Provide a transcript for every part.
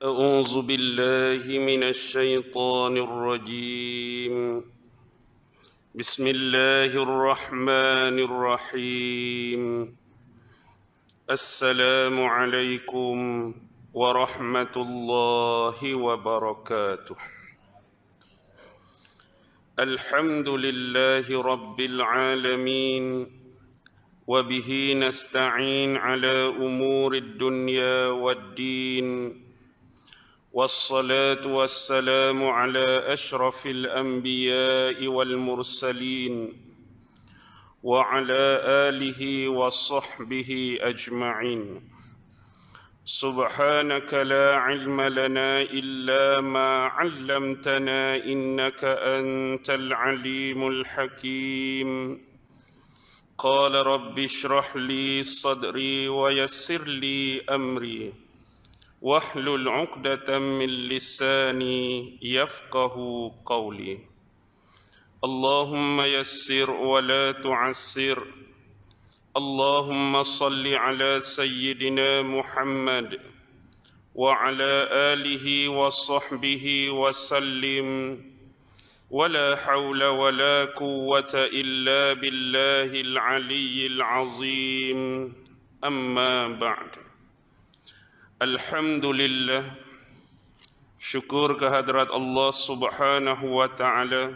أعوذ بالله من الشيطان الرجيم. بسم الله الرحمن الرحيم. السلام عليكم ورحمة الله وبركاته. الحمد لله رب العالمين، وبه نستعين على أمور الدنيا والدين، والصلاة والسلام على أشرف الأنبياء والمرسلين وعلى آله وصحبه أجمعين. سبحانك لا علم لنا إلا ما علمتنا إنك أنت العليم الحكيم. قال رب اشرح لي صدري ويسر لي أمري واحلل عقدة من لساني يفقه قولي. اللهم يسر ولا تعسر. اللهم صل على سيدنا محمد وعلى آله وصحبه وسلم، ولا حول ولا قوة إلا بالله العلي العظيم. أما بعد. Alhamdulillah, syukur kehadrat Allah Subhanahu wa ta'ala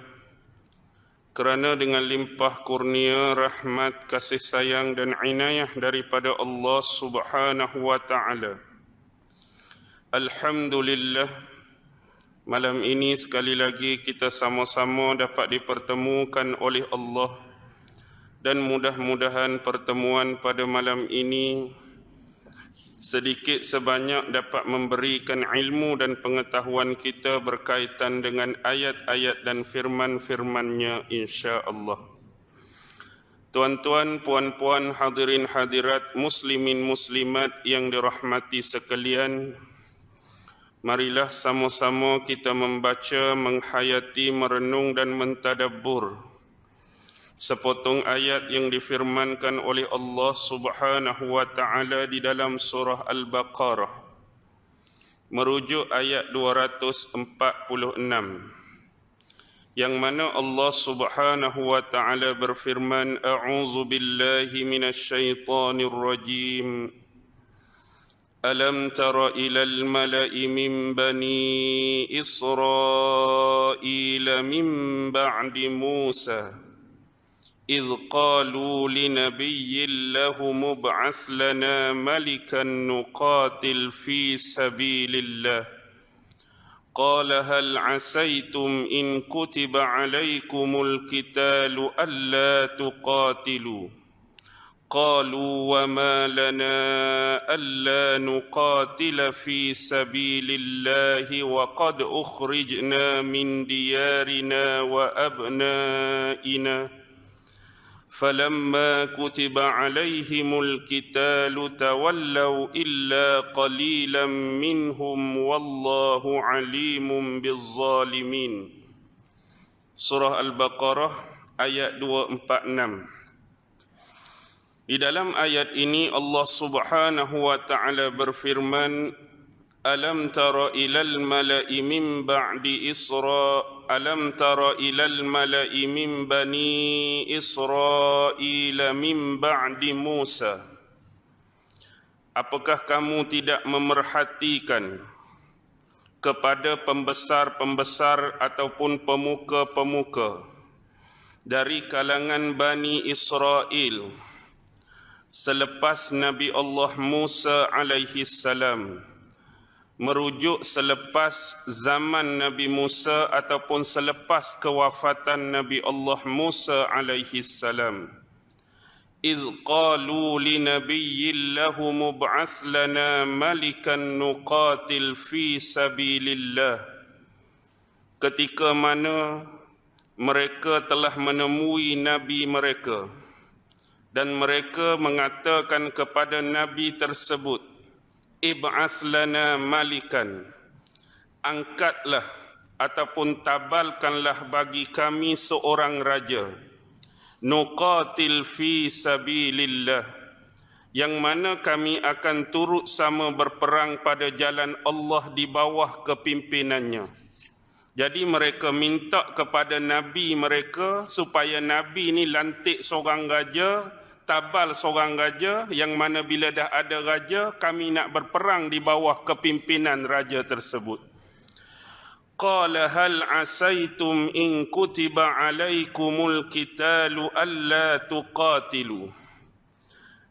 kerana dengan limpah kurnia, rahmat, kasih sayang dan inayah daripada Allah Subhanahu wa ta'ala. Alhamdulillah, malam ini sekali lagi kita sama-sama dapat dipertemukan oleh Allah, dan mudah-mudahan pertemuan pada malam ini sedikit sebanyak dapat memberikan ilmu dan pengetahuan kita berkaitan dengan ayat-ayat dan firman-firman-Nya insya-Allah. Tuan-tuan, puan-puan, hadirin hadirat, muslimin muslimat yang dirahmati sekalian, marilah sama-sama kita membaca, menghayati, merenung dan mentadabbur sepotong ayat yang difirmankan oleh Allah Subhanahu wa ta'ala di dalam surah Al-Baqarah, merujuk ayat 246, yang mana Allah Subhanahu wa ta'ala berfirman, A'udzu billahi minasyaitonir rajim. Alam tara ilal mala'i min bani Israila min ba'di Musa إذ قالوا لنبي له مبعث لنا ملكا نقاتل في سبيل الله قال هل عسيتم إن كتب عليكم القتال ألا تقاتلوا قالوا وما لنا ألا نقاتل في سبيل الله وقد أخرجنا من ديارنا وأبنائنا فلما كتب عليهم القتال تولوا إلا قليلا منهم والله عليم بالظالمين. Surah Al-Baqarah ayat 246. Di dalam ayat ini Allah Subhanahu wa ta'ala berfirman, Alam tara ilal mala'i min ba'di Alam tara ilal mala'i min bani Israila min ba'di Musa. Apakah kamu tidak memerhatikan kepada pembesar-pembesar ataupun pemuka-pemuka dari kalangan Bani Israel selepas Nabi Allah Musa alaihi salam, merujuk selepas zaman Nabi Musa ataupun selepas kewafatan Nabi Allah Musa alaihi salam. إذ قالوا لنبي له مبعث لنا ملكا نقاتل في سبيل الله. Ketika mana mereka telah menemui Nabi mereka dan mereka mengatakan kepada Nabi tersebut, Ib'ath lana malikan, angkatlah ataupun tabalkanlah bagi kami seorang raja, nuqatil fi sabilillah, yang mana kami akan turut sama berperang pada jalan Allah di bawah kepimpinannya. Jadi mereka minta kepada Nabi mereka supaya Nabi ni lantik seorang raja, tabal seorang raja, yang mana bila dah ada raja, kami nak berperang di bawah kepimpinan raja tersebut. Qala hal asaitum in kutiba alaikumul qitalu alla tuqatilu.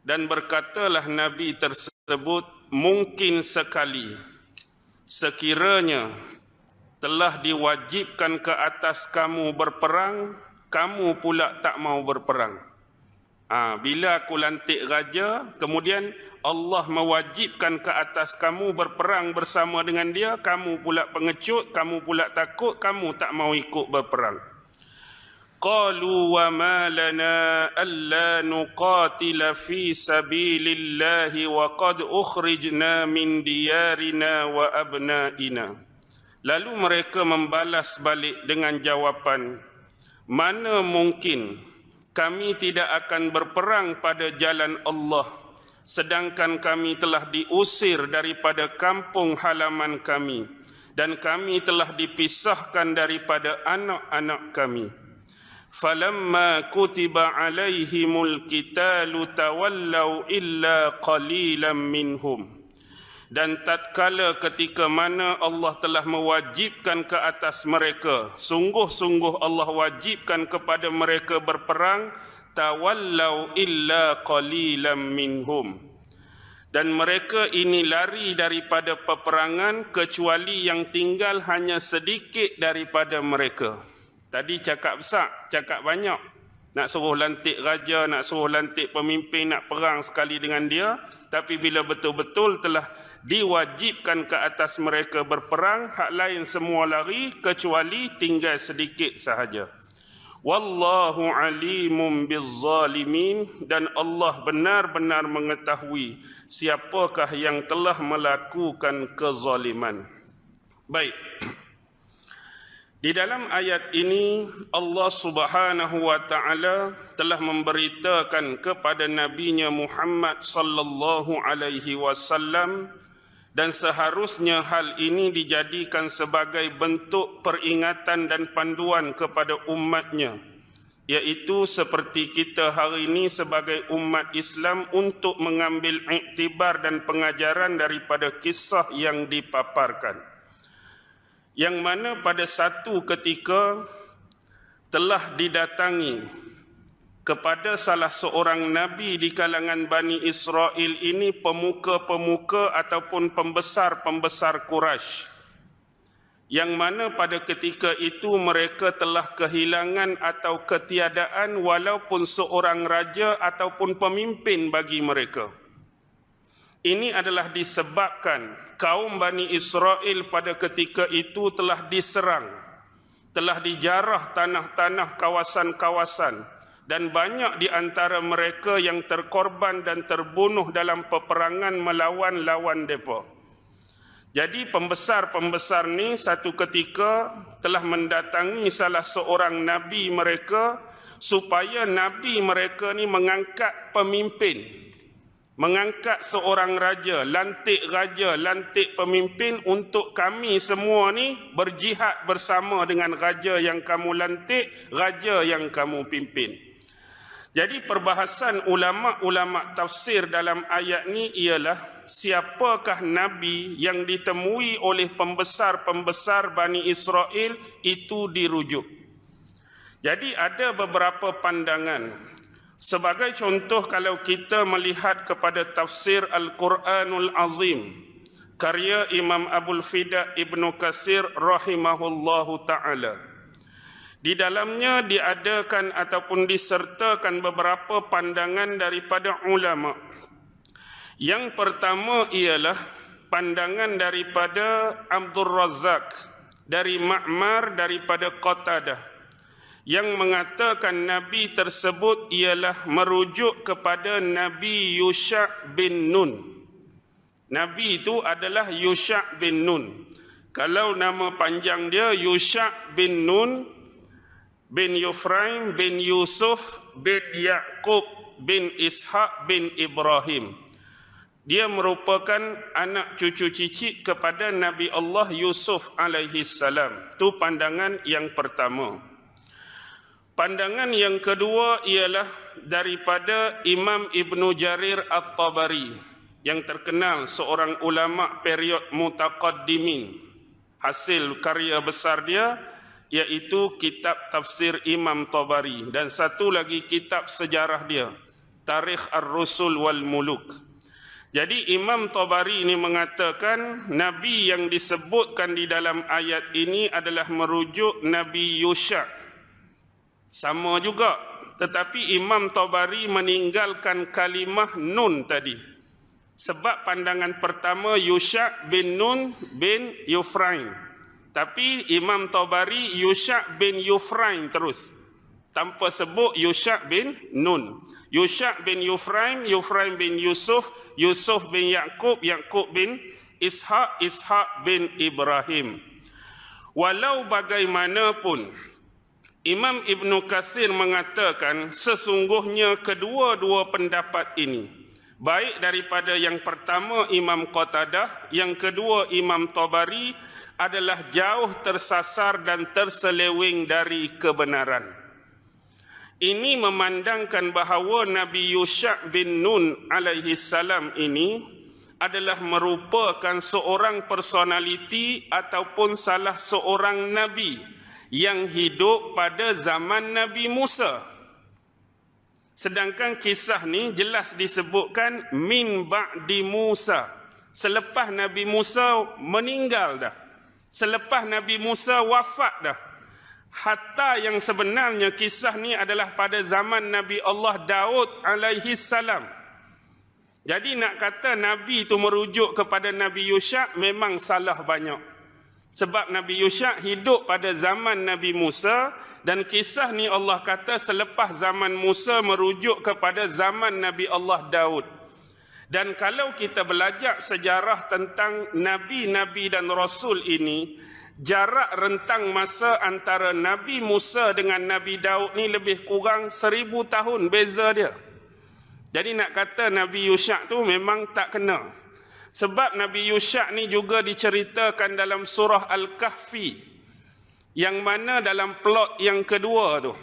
Dan berkatalah Nabi tersebut, mungkin sekali sekiranya telah diwajibkan ke atas kamu berperang, kamu pula tak mau berperang. Bila aku lantik raja, kemudian Allah mewajibkan ke atas kamu berperang bersama dengan dia, kamu pula pengecut, kamu pula takut, kamu tak mau ikut berperang. Qalu wa ma lana alla nuqatila fi sabilillahi wa qad ukhrijna min diyarina wa abnaina. Lalu mereka membalas balik dengan jawapan, mana mungkin kami tidak akan berperang pada jalan Allah, sedangkan kami telah diusir daripada kampung halaman kami, dan kami telah dipisahkan daripada anak-anak kami. Falamma kutiba alaihimul qitalu tawallau illa qalilan minhum. Dan tatkala ketika mana Allah telah mewajibkan ke atas mereka, sungguh-sungguh Allah wajibkan kepada mereka berperang, tawallau illa qalilan minhum. Dan mereka ini lari daripada peperangan kecuali yang tinggal hanya sedikit daripada mereka. Tadi cakap besar, cakap banyak. Nak suruh lantik raja, nak suruh lantik pemimpin, nak perang sekali dengan dia. Tapi bila betul-betul telah diwajibkan ke atas mereka berperang, hak lain semua lari kecuali tinggal sedikit sahaja. Wallahu alimun bizzalimin. Dan Allah benar-benar mengetahui siapakah yang telah melakukan kezaliman. Baik. Di dalam ayat ini Allah Subhanahu wa taala telah memberitakan kepada nabinya Muhammad sallallahu alaihi wasallam, dan seharusnya hal ini dijadikan sebagai bentuk peringatan dan panduan kepada umatnya, iaitu seperti kita hari ini sebagai umat Islam untuk mengambil iktibar dan pengajaran daripada kisah yang dipaparkan, yang mana pada satu ketika telah didatangi kepada salah seorang Nabi di kalangan Bani Israel ini pemuka-pemuka ataupun pembesar-pembesar Quraisy, yang mana pada ketika itu mereka telah kehilangan atau ketiadaan walaupun seorang raja ataupun pemimpin bagi mereka. Ini adalah disebabkan kaum Bani Israel pada ketika itu telah diserang, telah dijarah tanah-tanah, kawasan-kawasan, dan banyak di antara mereka yang terkorban dan terbunuh dalam peperangan melawan lawan mereka. Jadi pembesar-pembesar ni satu ketika telah mendatangi salah seorang nabi mereka supaya nabi mereka ni mengangkat pemimpin, mengangkat seorang raja, lantik pemimpin untuk kami semua ni berjihad bersama dengan raja yang kamu lantik, raja yang kamu pimpin. Jadi perbahasan ulama-ulama tafsir dalam ayat ni ialah siapakah Nabi yang ditemui oleh pembesar-pembesar Bani Israel itu dirujuk. Jadi ada beberapa pandangan. Sebagai contoh, kalau kita melihat kepada tafsir Al-Quranul Azim, karya Imam Abul Fida Ibnu Katsir rahimahullahu ta'ala, di dalamnya diadakan ataupun disertakan beberapa pandangan daripada ulama. Yang pertama ialah pandangan daripada Abdul Razak, dari Ma'mar, daripada Qatadah, yang mengatakan Nabi tersebut ialah merujuk kepada Nabi Yusha' bin Nun. Nabi itu adalah Yusha' bin Nun. Kalau nama panjang dia Yusha' bin Nun bin Yufraim bin Yusuf bin Yaqub bin Ishaq bin Ibrahim. Dia merupakan anak cucu cicit kepada Nabi Allah Yusuf alaihi salam. Itu pandangan yang pertama. Pandangan yang kedua ialah daripada Imam Ibnu Jarir At-Tabari, yang terkenal seorang ulama period mutaqaddimin. Hasil karya besar dia iaitu kitab tafsir Imam Tabari, dan satu lagi kitab sejarah dia, Tarikh Ar-Rusul wal Muluk. Jadi Imam Tabari ini mengatakan Nabi yang disebutkan di dalam ayat ini adalah merujuk Nabi Yusha. Sama juga, tetapi Imam Tabari meninggalkan kalimah nun tadi. Sebab pandangan pertama Yusha bin Nun bin Yufraim. Tapi Imam Tabari Yusha bin Yufraim terus, tanpa sebut Yusha bin Nun. Yusha bin Yufraim, Yufraim bin Yusuf, Yusuf bin Yaqub, Yaqub bin Ishaq, Ishaq bin Ibrahim. Walau bagaimanapun, Imam Ibnu Katsir mengatakan sesungguhnya kedua-dua pendapat ini, baik daripada yang pertama Imam Qatadah, yang kedua Imam Tabari, adalah jauh tersasar dan terseleweng dari kebenaran. Ini memandangkan bahawa Nabi Yusha bin Nun alaihi salam ini adalah merupakan seorang personaliti ataupun salah seorang Nabi yang hidup pada zaman Nabi Musa. Sedangkan kisah ni jelas disebutkan min ba'di Musa. Selepas Nabi Musa meninggal dah. Selepas Nabi Musa wafat dah. Hatta yang sebenarnya kisah ni adalah pada zaman Nabi Allah Daud alaihi salam. Jadi nak kata Nabi itu merujuk kepada Nabi Yusha memang salah banyak. Sebab Nabi Yusha hidup pada zaman Nabi Musa, dan kisah ni Allah kata selepas zaman Musa merujuk kepada zaman Nabi Allah Daud. Dan kalau kita belajar sejarah tentang Nabi-Nabi dan Rasul ini, jarak rentang masa antara Nabi Musa dengan Nabi Daud ni lebih kurang 1000 tahun beza dia. Jadi nak kata Nabi Yusha tu memang tak kena. Sebab Nabi Yusha ni juga diceritakan dalam surah Al-Kahfi, yang mana dalam plot yang kedua tu.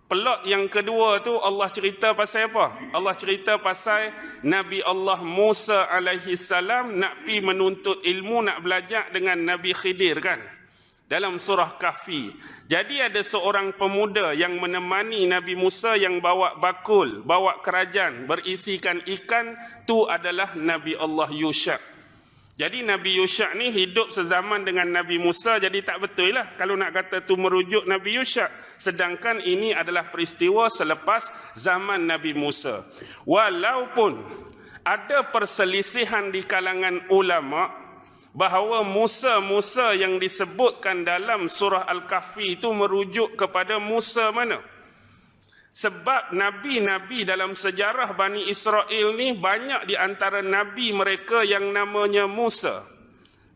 Plot yang kedua tu Allah cerita pasal apa? Allah cerita pasal Nabi Allah Musa alaihi salam nak pi menuntut ilmu, nak belajar dengan Nabi Khidir kan? Dalam surah Kahfi. Jadi ada seorang pemuda yang menemani Nabi Musa yang bawa bakul, bawa kerajaan berisikan ikan, tu adalah Nabi Allah Yusha. Jadi Nabi Yusha ni hidup sezaman dengan Nabi Musa, jadi tak betul lah kalau nak kata tu merujuk Nabi Yusha. Sedangkan ini adalah peristiwa selepas zaman Nabi Musa. Walaupun ada perselisihan di kalangan ulama bahawa Musa yang disebutkan dalam surah Al-Kahfi itu merujuk kepada Musa mana? Sebab nabi-nabi dalam sejarah Bani Israel ni banyak di antara nabi mereka yang namanya Musa.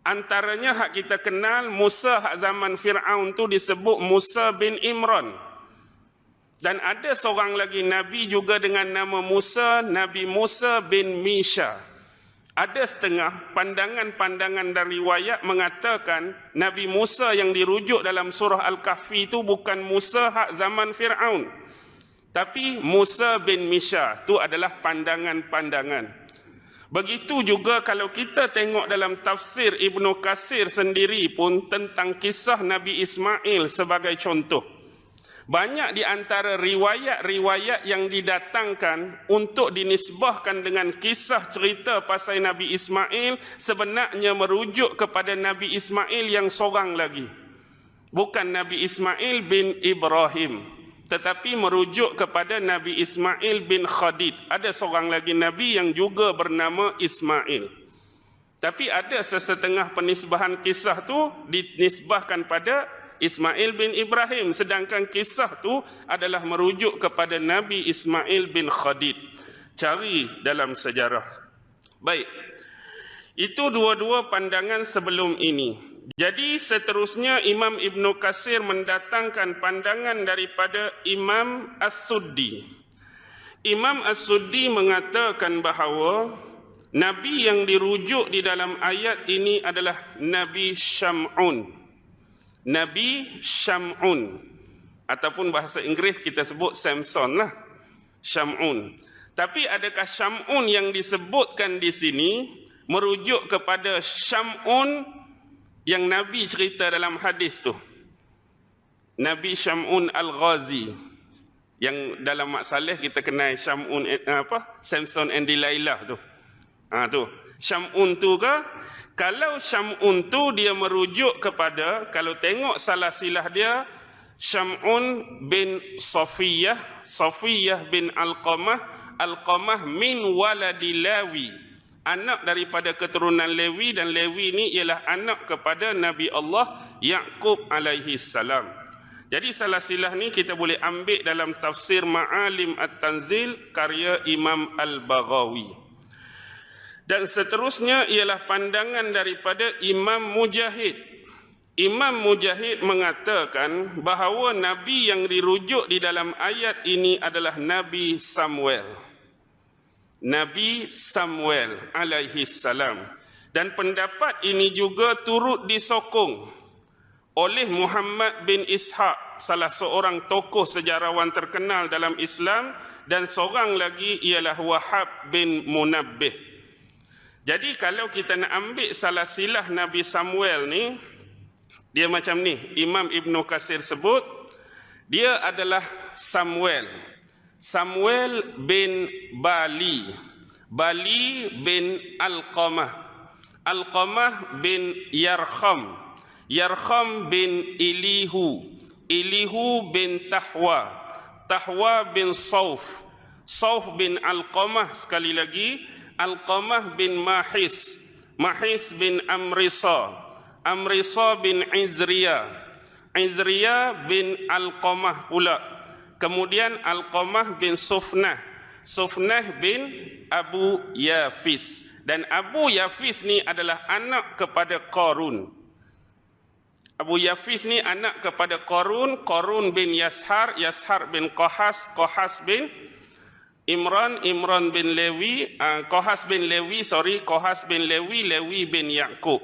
Antaranya hak kita kenal Musa hak zaman Fir'aun tu disebut Musa bin Imran. Dan ada seorang lagi nabi juga dengan nama Musa, Nabi Musa bin Misha. Ada setengah pandangan-pandangan dan riwayat mengatakan Nabi Musa yang dirujuk dalam surah Al-Kahfi itu bukan Musa hak zaman Fir'aun, tapi Musa bin Misha. Itu adalah pandangan-pandangan. Begitu juga kalau kita tengok dalam tafsir Ibnu Katsir sendiri pun tentang kisah Nabi Ismail sebagai contoh. Banyak di antara riwayat-riwayat yang didatangkan untuk dinisbahkan dengan kisah cerita pasal Nabi Ismail sebenarnya merujuk kepada Nabi Ismail yang seorang lagi. Bukan Nabi Ismail bin Ibrahim, tetapi merujuk kepada Nabi Ismail bin Khadid. Ada seorang lagi Nabi yang juga bernama Ismail. Tapi ada sesetengah penisbahan kisah tu dinisbahkan pada Ismail bin Ibrahim, sedangkan kisah tu adalah merujuk kepada Nabi Ismail bin Khadid. Cari dalam sejarah. Baik, itu dua-dua pandangan sebelum ini. Jadi seterusnya Imam Ibnu Katsir mendatangkan pandangan daripada Imam As-Suddi. Imam As-Suddi mengatakan bahawa Nabi yang dirujuk di dalam ayat ini adalah Nabi Syam'un. Nabi Syam'un. Ataupun bahasa Inggeris kita sebut Samson lah. Syam'un. Tapi adakah Syam'un yang disebutkan di sini merujuk kepada Syam'un yang Nabi cerita dalam hadis tu? Nabi Syam'un Al-Ghazi. Yang dalam Mak Saleh kita kenal Syam'un Samson and Delilah tu. Tu. Syam'un tu ke? Kalau Syam'un tu dia merujuk kepada, kalau tengok salah silah dia, Syam'un bin Safiyah, Safiyah bin Alqamah, Alqamah min waladi Lawi. Anak daripada keturunan Lewi, dan Lewi ni ialah anak kepada Nabi Allah Yaqub alaihi salam. Jadi salah silah ni kita boleh ambil dalam tafsir Ma'alim At-Tanzil karya Imam Al-Baghawi. Dan seterusnya ialah pandangan daripada Imam Mujahid. Imam Mujahid mengatakan bahawa Nabi yang dirujuk di dalam ayat ini adalah Nabi Samuel. Nabi Samuel alaihi salam. Dan pendapat ini juga turut disokong oleh Muhammad bin Ishaq, salah seorang tokoh sejarawan terkenal dalam Islam, dan seorang lagi ialah Wahab bin Munabbih. Jadi kalau kita nak ambil salah silah Nabi Samuel ni, dia macam ni. Imam Ibn Katsir sebut dia adalah Samuel. Samuel bin Bali. Bali bin Alqamah. Alqamah bin Yarkham. Yarkham bin Ilihu. Ilihu bin Tahwa. Tahwa bin Sauf. Sauf bin Alqamah sekali lagi. Alqamah bin Mahis. Mahis bin Amrisa. Amrisa bin Izriya. Izriya bin Alqamah pula. Kemudian Alqamah bin Sufnah. Sufnah bin Abu Yafis. Dan Abu Yafis ni adalah anak kepada Qarun. Abu Yafis ni anak kepada Qarun, Qarun bin Yashar, Yashar bin Qahas, Qahas bin Imran, Imran bin Lewi, Qahas bin Lewi, Qahas bin Lewi, Lewi bin Yaqub.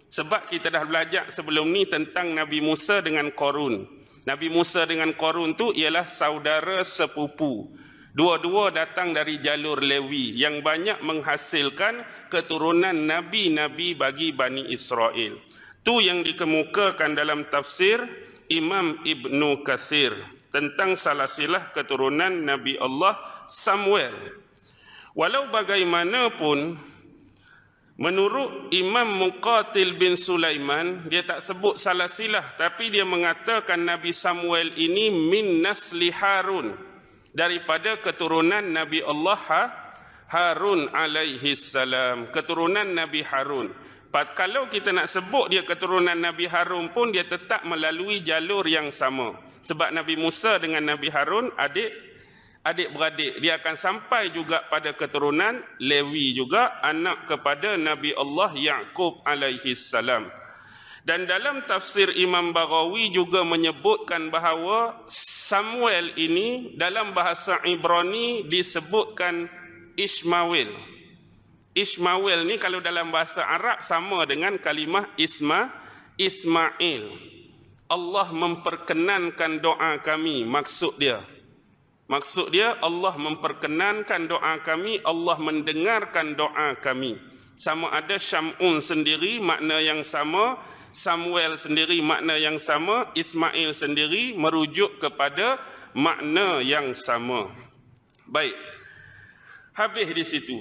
Sebab kita dah belajar sebelum ni tentang Nabi Musa dengan Qarun. Nabi Musa dengan Qarun tu ialah saudara sepupu. Dua-dua datang dari jalur Lewi yang banyak menghasilkan keturunan nabi-nabi bagi Bani Israel. Tu yang dikemukakan dalam tafsir Imam Ibn Katsir tentang salah silah keturunan Nabi Allah Samuel. Walau bagaimanapun, menurut Imam Muqatil bin Sulaiman, dia tak sebut salah silah, tapi dia mengatakan Nabi Samuel ini min nasli Harun, daripada keturunan Nabi Allah Harun alaihi salam, keturunan Nabi Harun. Kalau kita nak sebut dia keturunan Nabi Harun pun, dia tetap melalui jalur yang sama. Sebab Nabi Musa dengan Nabi Harun adik-beradik. Dia akan sampai juga pada keturunan Lewi juga, anak kepada Nabi Allah Yaqub alaihi salam. Dan dalam tafsir Imam Baghawi juga menyebutkan bahawa Samuel ini dalam bahasa Ibrani disebutkan Ishmael. Ismail ni kalau dalam bahasa Arab sama dengan kalimah Ismail. Allah memperkenankan doa kami, maksud dia. Maksud dia Allah memperkenankan doa kami, Allah mendengarkan doa kami. Sama ada Syam'un sendiri makna yang sama, Samuel sendiri makna yang sama, Ismail sendiri merujuk kepada makna yang sama. Baik. Habis di situ.